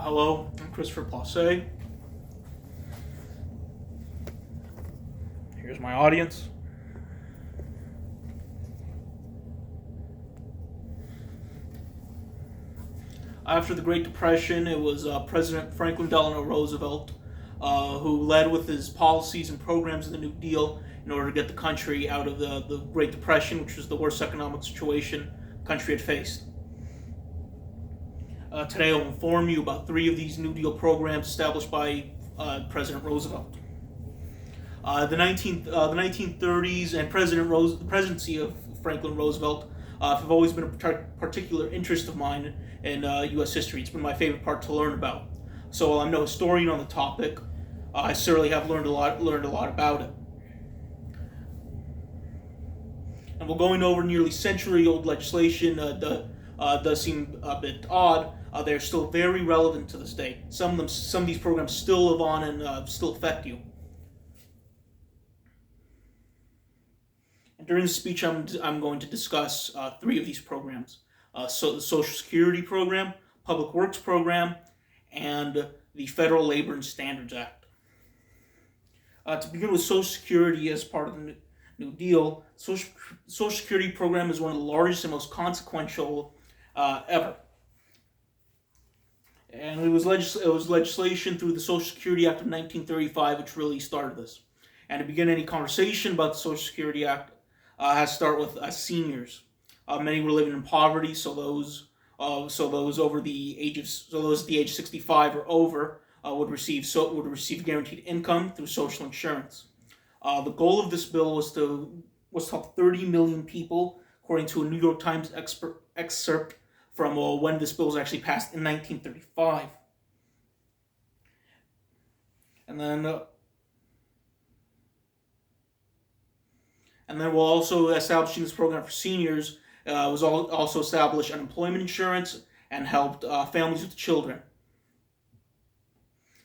Hello, I'm Christopher Plasse. Here's my audience. After the Great Depression, it was President Franklin Delano Roosevelt who led with his policies and programs of the New Deal in order to get the country out of the Great Depression, which was the worst economic situation the country had faced. Today I'll inform you about three of these New Deal programs established by President Roosevelt. The 1930s and the presidency of Franklin Roosevelt have always been a particular interest of mine in U.S. history. It's been my favorite part to learn about. So while I'm no historian on the topic, I certainly have learned a lot about it. And while going over nearly century-old legislation does seem a bit odd, they're still very relevant to this day. Some of these programs still live on and still affect you. And during the speech, I'm going to discuss three of these programs: so the Social Security Program, Public Works Program, and the Federal Labor and Standards Act. To begin with Social Security as part of the New Deal, Social Security Program is one of the largest and most consequential ever. And it was legislation through the Social Security Act of 1935 which really started this. And to begin any conversation about the Social Security Act, has to start with seniors. Many were living in poverty, so those at the age of 65 or over would receive guaranteed income through social insurance. The goal of this bill was to help 30 million people, according to a New York Times excerpt from when this bill was actually passed in 1935. And then while also establishing this program for seniors, was also established unemployment insurance and helped families with children.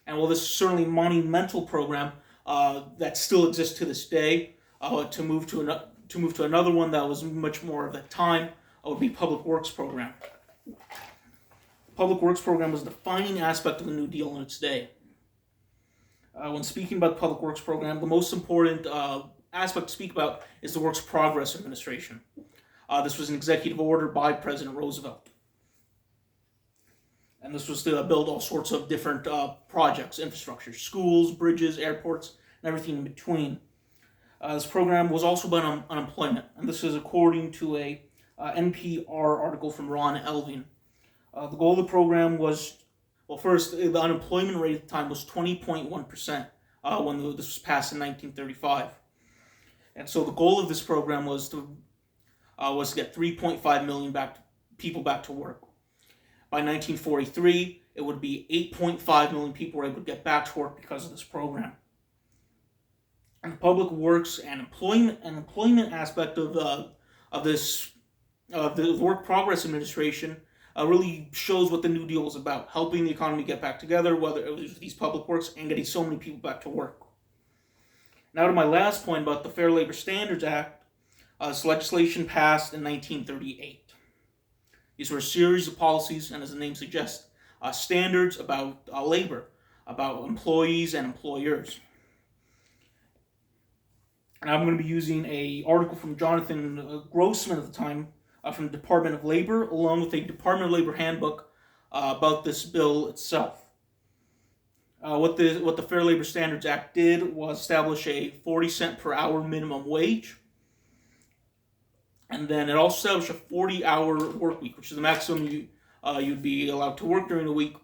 And while this is certainly a monumental program that still exists to this day, to move to another one that was much more of the time would be Public Works Program. The Public Works Program was a defining aspect of the New Deal in its day. When speaking about the Public Works Program, the most important aspect to speak about is the Works Progress Administration. This was an executive order by President Roosevelt. And this was to build all sorts of different projects, infrastructure, schools, bridges, airports, and everything in between. This program was also about unemployment, and this is according to a NPR article from Ron Elving. The goal of the program was, first, the unemployment rate at the time was 20.1% when this was passed in 1935. And so the goal of this program was to get 3.5 million people back to work. By 1943, it would be 8.5 million people were able to get back to work because of this program. And the public works and employment aspect of the Work Progress Administration really shows what the New Deal was about: helping the economy get back together, whether it was these public works and getting so many people back to work. Now to my last point about the Fair Labor Standards Act. This legislation passed in 1938. These were a series of policies, and as the name suggests, standards about labor, about employees and employers. And I'm going to be using an article from Jonathan Grossman at the time from the Department of Labor, along with a Department of Labor handbook about this bill itself. What the Fair Labor Standards Act did was establish a 40-cent per hour minimum wage. And then it also established a 40-hour work week, which is the maximum you'd be allowed to work during the week,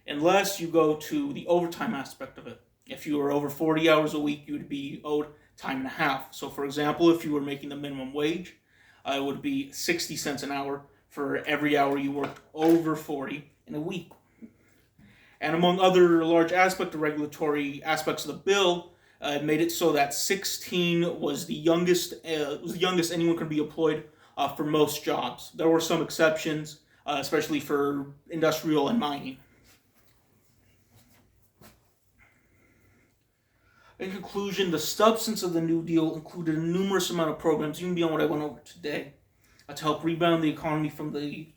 unless you go to the overtime aspect of it. If you were over 40 hours a week, you would be owed time and a half. So, for example, if you were making the minimum wage, it would be 60 cents an hour for every hour you worked over 40 in a week. And among other large regulatory aspects of the bill, it made it so that 16 was the youngest anyone could be employed for most jobs. There were some exceptions, especially for industrial and mining. In conclusion, the substance of the New Deal included a numerous amount of programs, even beyond what I went over today, to help rebound the economy from the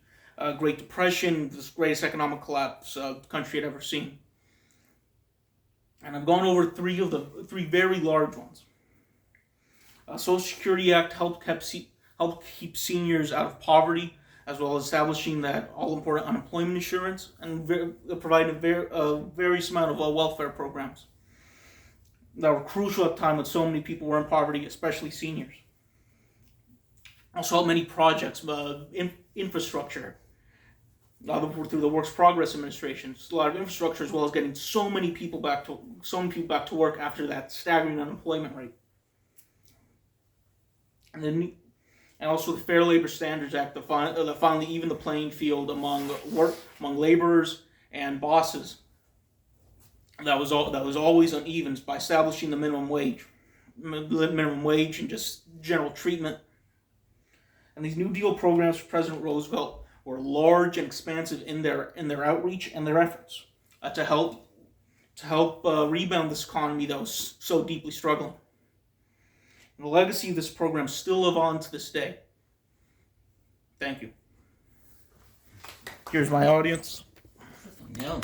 Great Depression, this greatest economic collapse the country had ever seen. And I've gone over three very large ones. Social Security Act helped keep seniors out of poverty, as well as establishing that all-important unemployment insurance and providing various amount of welfare programs that were crucial at a time when so many people were in poverty, especially seniors. Also helped many projects, infrastructure, through the Works Progress Administration, a lot of infrastructure, as well as getting so many people back to work after that staggering unemployment rate. And also the Fair Labor Standards Act that finally evened the playing field among laborers and bosses. That was always uneven by establishing the minimum wage and just general treatment. And these New Deal programs for President Roosevelt were large and expansive in their outreach and their efforts to help rebound this economy that was so deeply struggling. And the legacy of this program still live on to this day. Thank you. Here's my audience. Yeah.